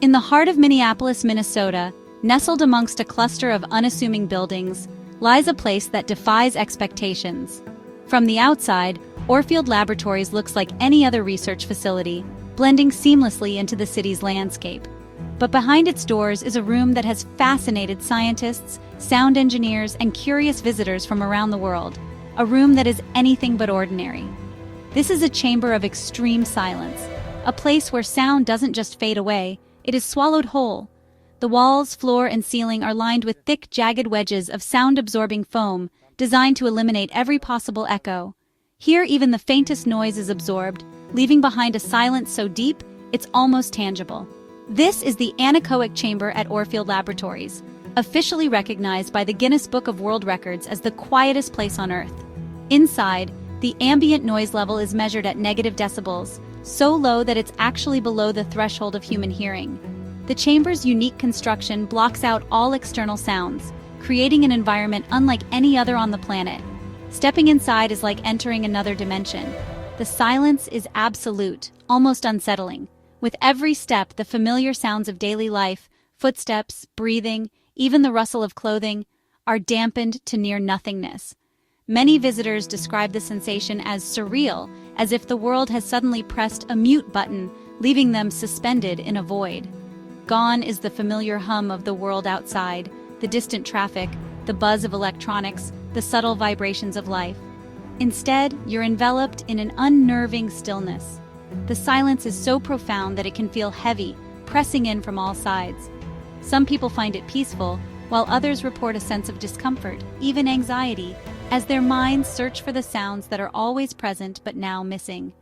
In the heart of Minneapolis, Minnesota, nestled amongst a cluster of unassuming buildings, lies a place that defies expectations. From the outside, Orfield Laboratories looks like any other research facility, blending seamlessly into the city's landscape. But behind its doors is a room that has fascinated scientists, sound engineers, and curious visitors from around the world. A room that is anything but ordinary. This is a chamber of extreme silence, a place where sound doesn't just fade away, it is swallowed whole. The walls, floor, and ceiling are lined with thick, jagged wedges of sound-absorbing foam, designed to eliminate every possible echo. Here, even the faintest noise is absorbed, leaving behind a silence so deep, it's almost tangible. This is the anechoic chamber at Orfield Laboratories, officially recognized by the Guinness Book of World Records as the quietest place on Earth. Inside, the ambient noise level is measured at negative decibels, so low that it's actually below the threshold of human hearing. The chamber's unique construction blocks out all external sounds, creating an environment unlike any other on the planet. Stepping inside is like entering another dimension. The silence is absolute, almost unsettling. With every step, the familiar sounds of daily life, footsteps, breathing, even the rustle of clothing, are dampened to near nothingness. Many visitors describe the sensation as surreal, as if the world has suddenly pressed a mute button, leaving them suspended in a void. Gone is the familiar hum of the world outside, the distant traffic, the buzz of electronics, the subtle vibrations of life. Instead, you're enveloped in an unnerving stillness. The silence is so profound that it can feel heavy, pressing in from all sides. Some people find it peaceful, while others report a sense of discomfort, even anxiety, as their minds search for the sounds that are always present but now missing.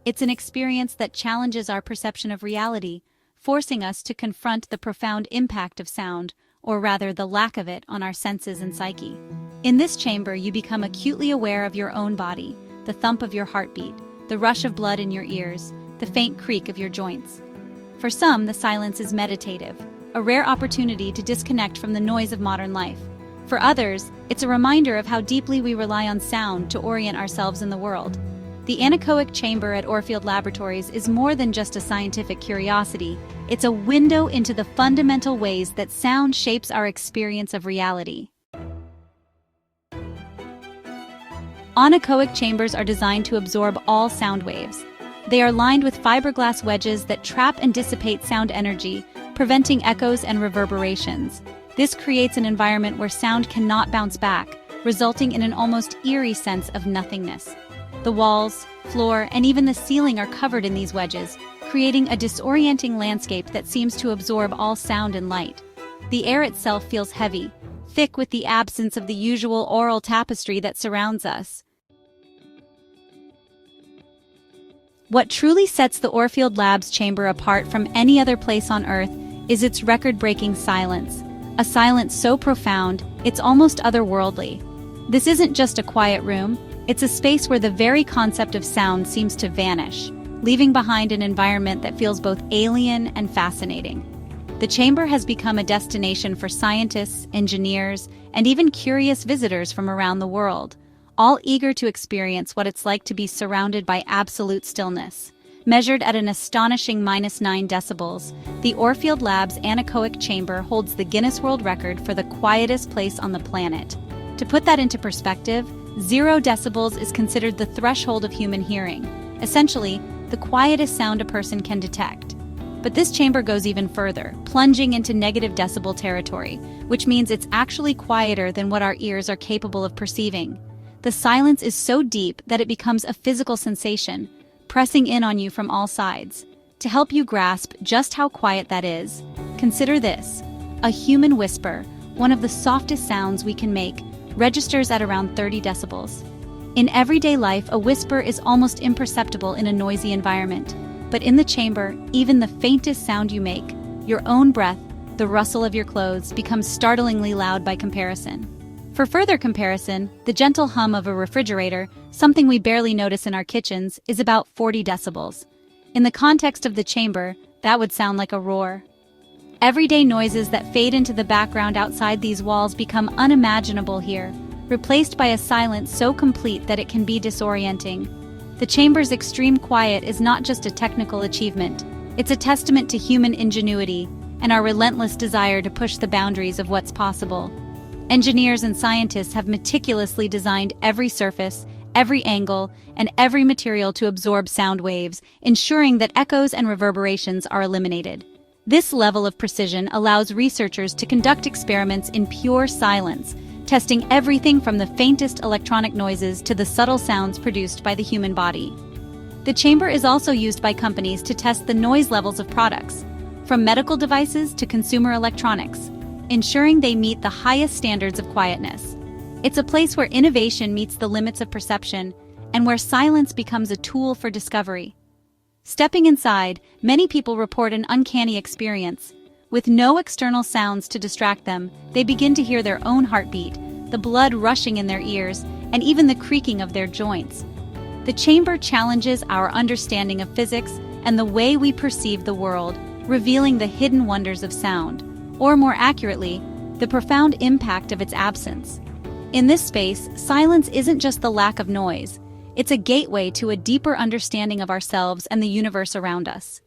It's an experience that challenges our perception of reality, forcing us to confront the profound impact of sound, or rather the lack of it, on our senses and psyche. In this chamber, you become acutely aware of your own body, the thump of your heartbeat, the rush of blood in your ears, the faint creak of your joints. For some, the silence is meditative, a rare opportunity to disconnect from the noise of modern life. For others, it's a reminder of how deeply we rely on sound to orient ourselves in the world. The anechoic chamber at Orfield Laboratories is more than just a scientific curiosity. It's a window into the fundamental ways that sound shapes our experience of reality. Anechoic chambers are designed to absorb all sound waves. They are lined with fiberglass wedges that trap and dissipate sound energy, preventing echoes and reverberations. This creates an environment where sound cannot bounce back, resulting in an almost eerie sense of nothingness. The walls, floor, and even the ceiling are covered in these wedges, creating a disorienting landscape that seems to absorb all sound and light. The air itself feels heavy, thick with the absence of the usual aural tapestry that surrounds us. What truly sets the Orfield Labs chamber apart from any other place on Earth is its record-breaking silence. A silence so profound, it's almost otherworldly. This isn't just a quiet room, it's a space where the very concept of sound seems to vanish, leaving behind an environment that feels both alien and fascinating. The chamber has become a destination for scientists, engineers, and even curious visitors from around the world, all eager to experience what it's like to be surrounded by absolute stillness. Measured at an astonishing -9 decibels, the Orfield Labs anechoic chamber holds the Guinness World Record for the quietest place on the planet. To put that into perspective, 0 decibels is considered the threshold of human hearing, essentially, the quietest sound a person can detect. But this chamber goes even further, plunging into negative decibel territory, which means it's actually quieter than what our ears are capable of perceiving. The silence is so deep that it becomes a physical sensation, pressing in on you from all sides. To help you grasp just how quiet that is, consider this. A human whisper, one of the softest sounds we can make, registers at around 30 decibels. In everyday life, a whisper is almost imperceptible in a noisy environment. But in the chamber, even the faintest sound you make, your own breath, the rustle of your clothes, becomes startlingly loud by comparison. For further comparison, the gentle hum of a refrigerator, something we barely notice in our kitchens, is about 40 decibels. In the context of the chamber, that would sound like a roar. Everyday noises that fade into the background outside these walls become unimaginable here, replaced by a silence so complete that it can be disorienting. The chamber's extreme quiet is not just a technical achievement, It's a testament to human ingenuity and our relentless desire to push the boundaries of what's possible. Engineers and scientists have meticulously designed every surface, every angle, and every material to absorb sound waves, ensuring that echoes and reverberations are eliminated. This level of precision allows researchers to conduct experiments in pure silence, testing everything from the faintest electronic noises to the subtle sounds produced by the human body. The chamber is also used by companies to test the noise levels of products, from medical devices to consumer electronics, ensuring they meet the highest standards of quietness. It's a place where innovation meets the limits of perception and where silence becomes a tool for discovery. Stepping inside, many people report an uncanny experience. With no external sounds to distract them, they begin to hear their own heartbeat, the blood rushing in their ears, and even the creaking of their joints. The chamber challenges our understanding of physics and the way we perceive the world, revealing the hidden wonders of sound, or more accurately, the profound impact of its absence. In this space, silence isn't just the lack of noise. It's a gateway to a deeper understanding of ourselves and the universe around us.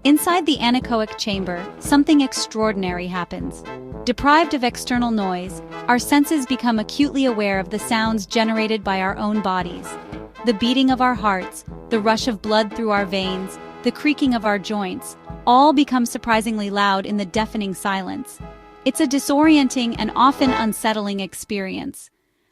Inside the anechoic chamber, something extraordinary happens. Deprived of external noise, our senses become acutely aware of the sounds generated by our own bodies. The beating of our hearts, the rush of blood through our veins, the creaking of our joints, all become surprisingly loud in the deafening silence. It's a disorienting and often unsettling experience.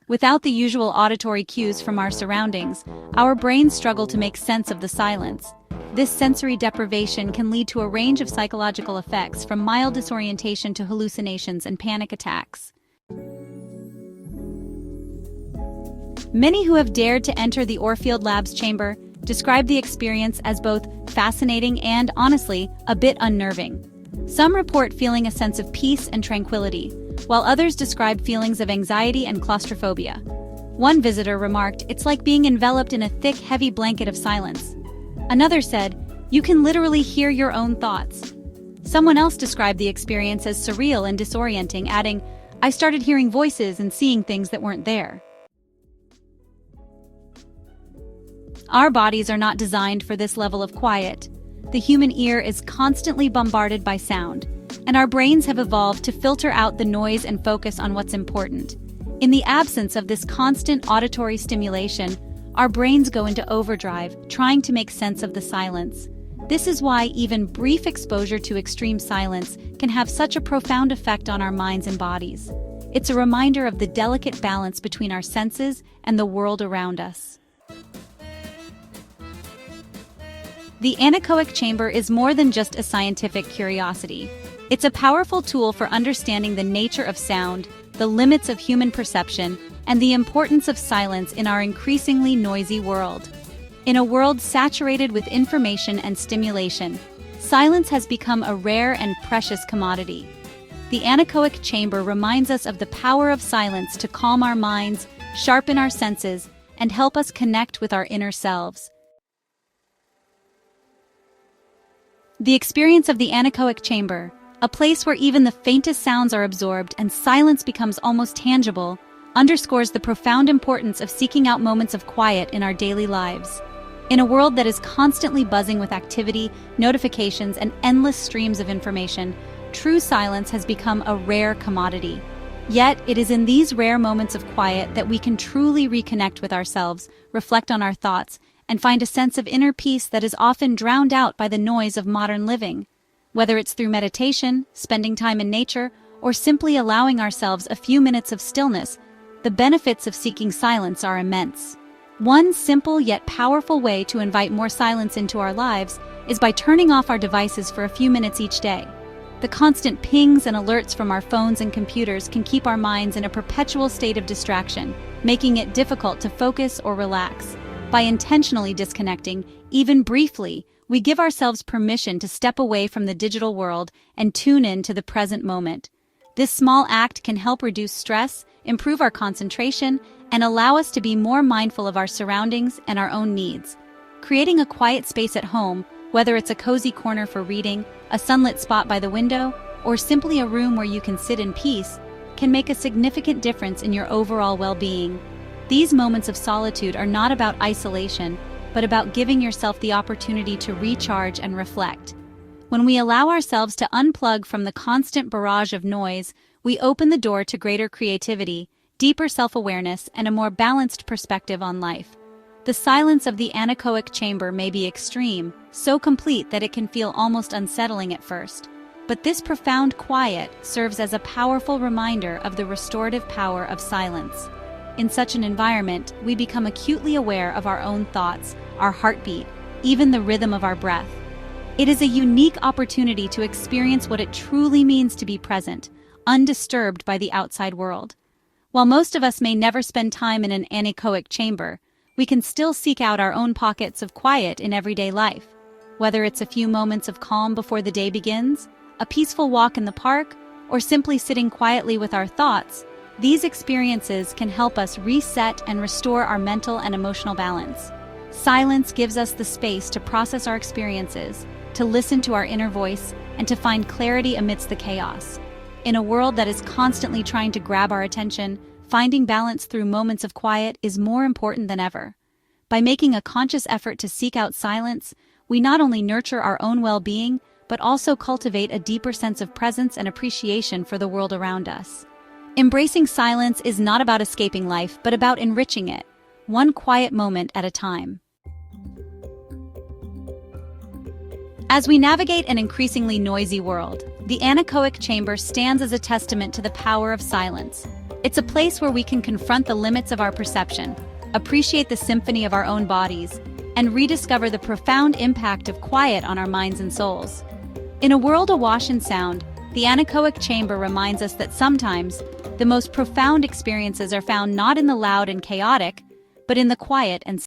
Without the usual auditory cues from our surroundings, our brains struggle to make sense of the silence. This sensory deprivation can lead to a range of psychological effects, from mild disorientation to hallucinations and panic attacks. Many who have dared to enter the Orfield Labs chamber describe the experience as both fascinating and, honestly, a bit unnerving. Some report feeling a sense of peace and tranquility, while others describe feelings of anxiety and claustrophobia. One visitor remarked, "It's like being enveloped in a thick, heavy blanket of silence." Another said, "You can literally hear your own thoughts." Someone else described the experience as surreal and disorienting, adding, "I started hearing voices and seeing things that weren't there." Our bodies are not designed for this level of quiet. The human ear is constantly bombarded by sound, and our brains have evolved to filter out the noise and focus on what's important. In the absence of this constant auditory stimulation, our brains go into overdrive, trying to make sense of the silence. This is why even brief exposure to extreme silence can have such a profound effect on our minds and bodies. It's a reminder of the delicate balance between our senses and the world around us. The anechoic chamber is more than just a scientific curiosity. It's a powerful tool for understanding the nature of sound, the limits of human perception, and the importance of silence in our increasingly noisy world. In a world saturated with information and stimulation, silence has become a rare and precious commodity. The anechoic chamber reminds us of the power of silence to calm our minds, sharpen our senses, and help us connect with our inner selves. The experience of the anechoic chamber, a place where even the faintest sounds are absorbed and silence becomes almost tangible, underscores the profound importance of seeking out moments of quiet in our daily lives. In a world that is constantly buzzing with activity, notifications, and endless streams of information, true silence has become a rare commodity. Yet, it is in these rare moments of quiet that we can truly reconnect with ourselves, reflect on our thoughts, and find a sense of inner peace that is often drowned out by the noise of modern living. Whether it's through meditation, spending time in nature, or simply allowing ourselves a few minutes of stillness, the benefits of seeking silence are immense. One simple yet powerful way to invite more silence into our lives is by turning off our devices for a few minutes each day. The constant pings and alerts from our phones and computers can keep our minds in a perpetual state of distraction, making it difficult to focus or relax. By intentionally disconnecting, even briefly, we give ourselves permission to step away from the digital world and tune in to the present moment. This small act can help reduce stress, improve our concentration, and allow us to be more mindful of our surroundings and our own needs. Creating a quiet space at home, whether it's a cozy corner for reading, a sunlit spot by the window, or simply a room where you can sit in peace, can make a significant difference in your overall well-being. These moments of solitude are not about isolation, but about giving yourself the opportunity to recharge and reflect. When we allow ourselves to unplug from the constant barrage of noise, we open the door to greater creativity, deeper self-awareness, and a more balanced perspective on life. The silence of the anechoic chamber may be extreme, so complete that it can feel almost unsettling at first. But this profound quiet serves as a powerful reminder of the restorative power of silence. In such an environment, we become acutely aware of our own thoughts, our heartbeat, even the rhythm of our breath. It is a unique opportunity to experience what it truly means to be present, undisturbed by the outside world. While most of us may never spend time in an anechoic chamber, we can still seek out our own pockets of quiet in everyday life. Whether it's a few moments of calm before the day begins, a peaceful walk in the park, or simply sitting quietly with our thoughts, these experiences can help us reset and restore our mental and emotional balance. Silence gives us the space to process our experiences, to listen to our inner voice, and to find clarity amidst the chaos. In a world that is constantly trying to grab our attention, finding balance through moments of quiet is more important than ever. By making a conscious effort to seek out silence, we not only nurture our own well-being, but also cultivate a deeper sense of presence and appreciation for the world around us. Embracing silence is not about escaping life, but about enriching it, one quiet moment at a time. As we navigate an increasingly noisy world, the anechoic chamber stands as a testament to the power of silence. It's a place where we can confront the limits of our perception, appreciate the symphony of our own bodies, and rediscover the profound impact of quiet on our minds and souls. In a world awash in sound, the anechoic chamber reminds us that sometimes the most profound experiences are found not in the loud and chaotic, but in the quiet and